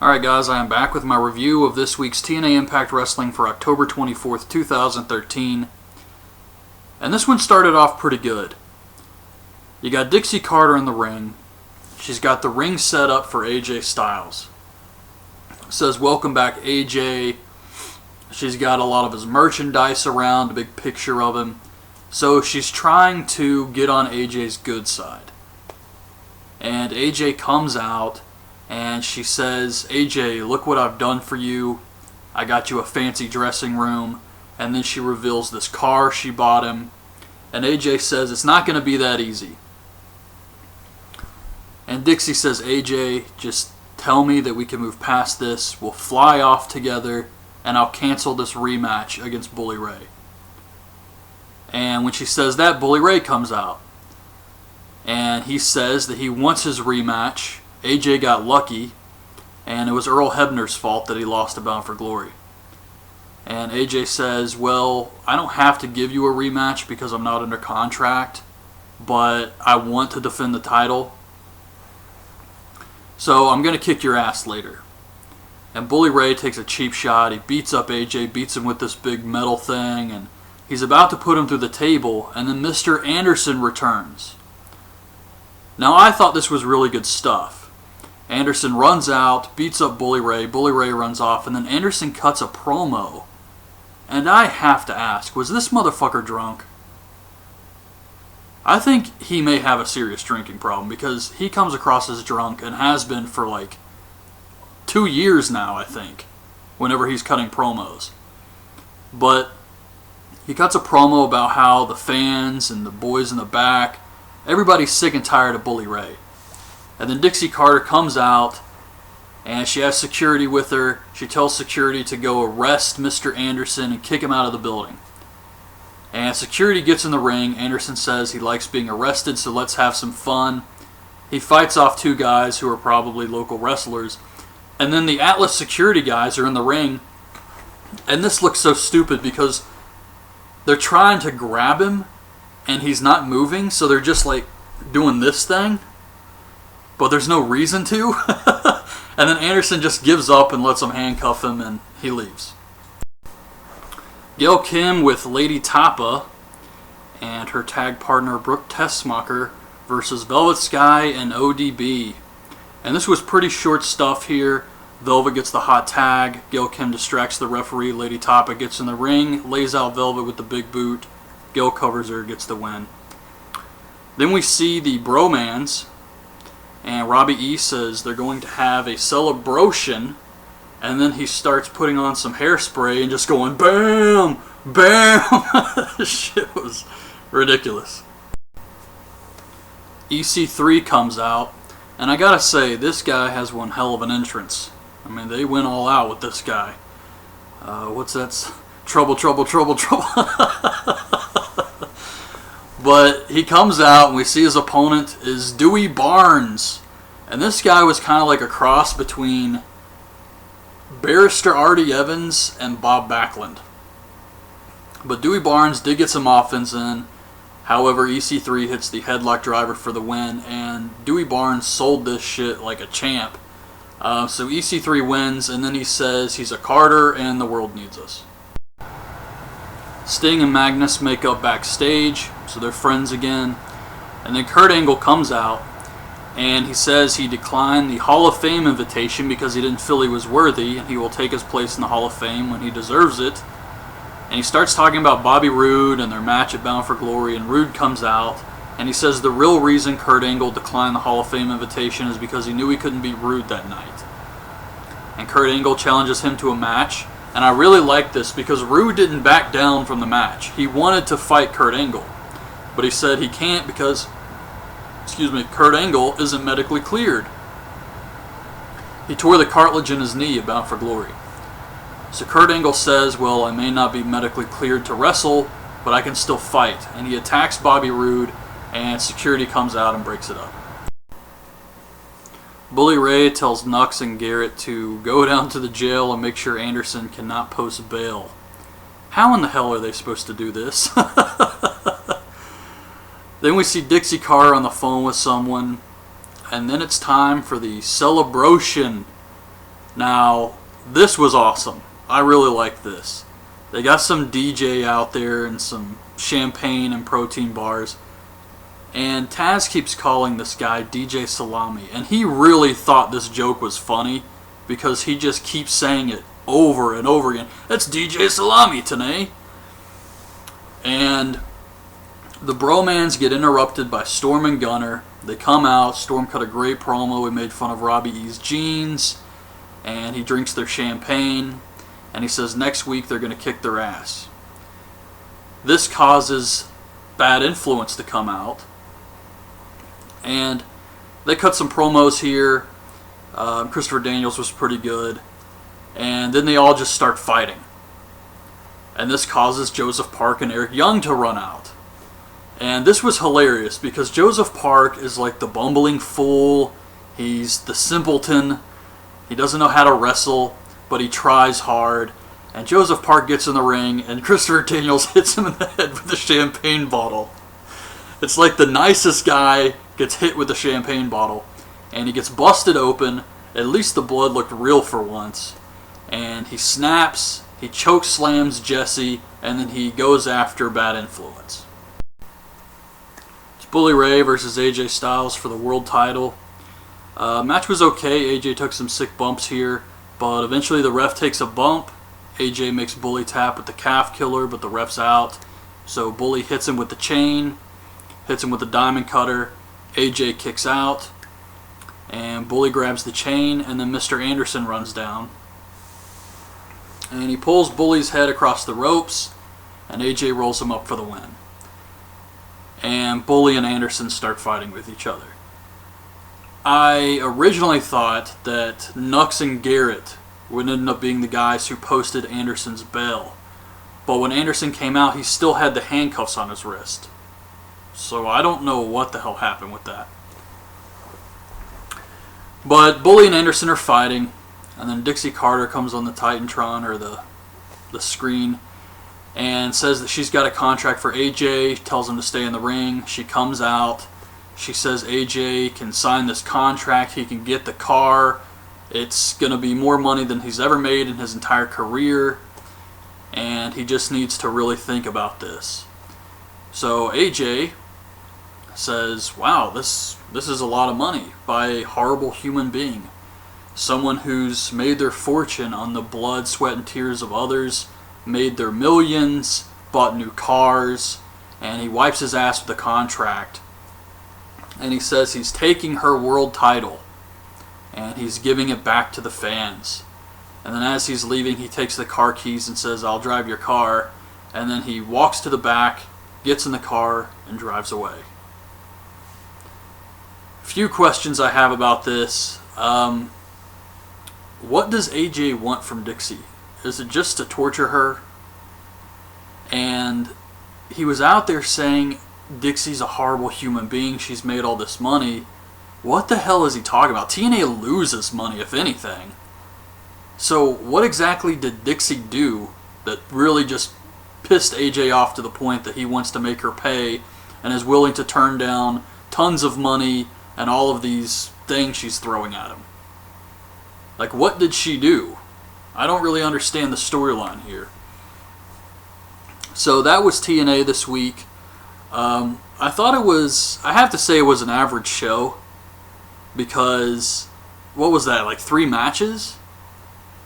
Alright guys, I am back with my review of this week's TNA Impact Wrestling for October 24th, 2013. And this one started off pretty good. You got Dixie Carter in the ring. She's got the ring set up for AJ Styles. It says, "Welcome back AJ." She's got a lot of his merchandise around, a big picture of him. So she's trying to get on AJ's good side. And AJ comes out and she says, "AJ, look what I've done for you. I got you a fancy dressing room." And then she reveals this car she bought him. And AJ says, "It's not going to be that easy." And Dixie says, "AJ, just tell me that we can move past this. We'll fly off together and I'll cancel this rematch against Bully Ray." And when she says that, Bully Ray comes out. And he says that he wants his rematch. AJ got lucky, and it was Earl Hebner's fault that he lost to Bound for Glory. And AJ says, "Well, I don't have to give you a rematch because I'm not under contract, but I want to defend the title. So I'm going to kick your ass later." And Bully Ray takes a cheap shot. He beats up AJ, beats him with this big metal thing, and he's about to put him through the table, and then Mr. Anderson returns. Now I thought this was really good stuff. Anderson runs out, beats up Bully Ray runs off, and then Anderson cuts a promo. And I have to ask, was this motherfucker drunk? I think he may have a serious drinking problem because he comes across as drunk and has been for like 2 years now, I think, whenever he's cutting promos. But he cuts a promo about how the fans and the boys in the back, everybody's sick and tired of Bully Ray. And then Dixie Carter comes out, and she has security with her. She tells security to go arrest Mr. Anderson and kick him out of the building. And security gets in the ring. Anderson says he likes being arrested, so let's have some fun. He fights off 2 guys who are probably local wrestlers. And then the Atlas security guys are in the ring. And this looks so stupid because they're trying to grab him, and he's not moving, so they're just like doing this thing. But there's no reason to. And then Anderson just gives up and lets them handcuff him, and he leaves. Gail Kim with Lady Tapa and her tag partner Brooke Tessmacher versus Velvet Sky and ODB. And this was pretty short stuff here. Velvet gets the hot tag. Gail Kim distracts the referee. Lady Tapa gets in the ring, lays out Velvet with the big boot. Gail covers her, gets the win. Then we see the Bromans. And Robbie E says they're going to have a CeleBROtion, and then he starts putting on some hairspray and just going BAM! BAM! This shit was ridiculous. EC3 comes out, and I gotta say, this guy has one hell of an entrance. I mean, they went all out with this guy. What's that? Trouble, trouble, trouble, trouble. But he comes out, and we see his opponent is Dewey Barnes. And this guy was kind of like a cross between Barrister Artie Evans and Bob Backlund. But Dewey Barnes did get some offense in. However, EC3 hits the headlock driver for the win, and Dewey Barnes sold this shit like a champ. So EC3 wins, and then he says he's a Carter and the world needs us. Sting and Magnus make up backstage, so they're friends again. And then Kurt Angle comes out, and he says he declined the Hall of Fame invitation because he didn't feel he was worthy, and he will take his place in the Hall of Fame when he deserves it. And he starts talking about Bobby Roode and their match at Bound for Glory, and Roode comes out, and he says the real reason Kurt Angle declined the Hall of Fame invitation is because he knew he couldn't beat Roode that night. And Kurt Angle challenges him to a match. And I really like this because Roode didn't back down from the match. He wanted to fight Kurt Angle, but he said he can't because, Kurt Angle isn't medically cleared. He tore the cartilage in his knee at Bound for Glory. So Kurt Angle says, "Well, I may not be medically cleared to wrestle, but I can still fight." And he attacks Bobby Roode, and security comes out and breaks it up. Bully Ray tells Nux and Garrett to go down to the jail and make sure Anderson cannot post bail. How in the hell are they supposed to do this? Then we see Dixie Carter on the phone with someone, and then it's time for the CeleBROtion. Now, this was awesome. I really liked this. They got some DJ out there and some champagne and protein bars. And Taz keeps calling this guy DJ Salami. And he really thought this joke was funny because he just keeps saying it over and over again. That's DJ Salami, TNA. And the bromans get interrupted by Storm and Gunner. They come out. Storm cut a great promo. We made fun of Robbie E's jeans. And he drinks their champagne. And he says next week they're going to kick their ass. This causes Bad Influence to come out. And they cut some promos here. Christopher Daniels was pretty good. And then they all just start fighting. And this causes Joseph Park and Eric Young to run out. And this was hilarious because Joseph Park is like the bumbling fool. He's the simpleton. He doesn't know how to wrestle, but he tries hard. And Joseph Park gets in the ring, and Christopher Daniels hits him in the head with a champagne bottle. It's like the nicest guy gets hit with a champagne bottle, and he gets busted open. At least the blood looked real for once. And he snaps, he choke slams Jesse, and then he goes after Bad Influence. It's Bully Ray versus AJ Styles for the world title. Match was okay. AJ took some sick bumps here, but eventually the ref takes a bump. AJ makes Bully tap with the calf killer, but the ref's out. So Bully hits him with the chain, hits him with the diamond cutter. AJ kicks out, and Bully grabs the chain, and then Mr. Anderson runs down. And he pulls Bully's head across the ropes, and AJ rolls him up for the win. And Bully and Anderson start fighting with each other. I originally thought that Nux and Garrett would end up being the guys who posted Anderson's bail. But when Anderson came out, he still had the handcuffs on his wrist. So I don't know what the hell happened with that. But Bully and Anderson are fighting, and then Dixie Carter comes on the Titantron, or the screen, and says that she's got a contract for AJ, tells him to stay in the ring. She comes out. She says AJ can sign this contract, he can get the car. It's going to be more money than he's ever made in his entire career, and he just needs to really think about this. So AJ says, wow, this is a lot of money by a horrible human being. Someone who's made their fortune on the blood, sweat, and tears of others, made their millions, bought new cars, and he wipes his ass with a contract. And he says he's taking her world title, and he's giving it back to the fans. And then as he's leaving, he takes the car keys and says, I'll drive your car. And then he walks to the back, gets in the car, and drives away. Few questions I have about this. What does AJ want from Dixie? Is it just to torture her? And he was out there saying Dixie's a horrible human being, she's made all this money. What the hell is he talking about? TNA loses money, if anything. So what exactly did Dixie do that really just pissed AJ off to the point that he wants to make her pay and is willing to turn down tons of money and all of these things she's throwing at him? Like, what did she do? I don't really understand the storyline here. So that was TNA this week. I thought it was, I have to say it was an average show, because what was that, like 3 matches?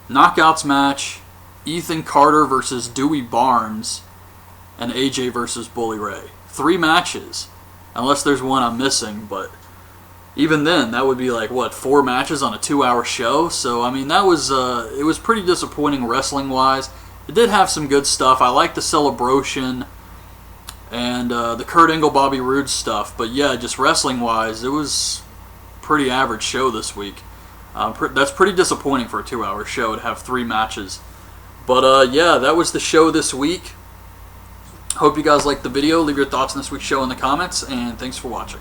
Knockouts match, Ethan Carter versus Dewey Barnes, and AJ versus Bully Ray. 3 matches, unless there's one I'm missing, but even then, that would be like, what, 4 matches on a 2-hour show? So, I mean, that was, it was pretty disappointing wrestling-wise. It did have some good stuff. I like the CeleBROtion and the Kurt Angle, Bobby Roode stuff. But yeah, just wrestling-wise, it was a pretty average show this week. That's pretty disappointing for a 2-hour show to have 3 matches. But yeah, that was the show this week. Hope you guys liked the video. Leave your thoughts on this week's show in the comments, and thanks for watching.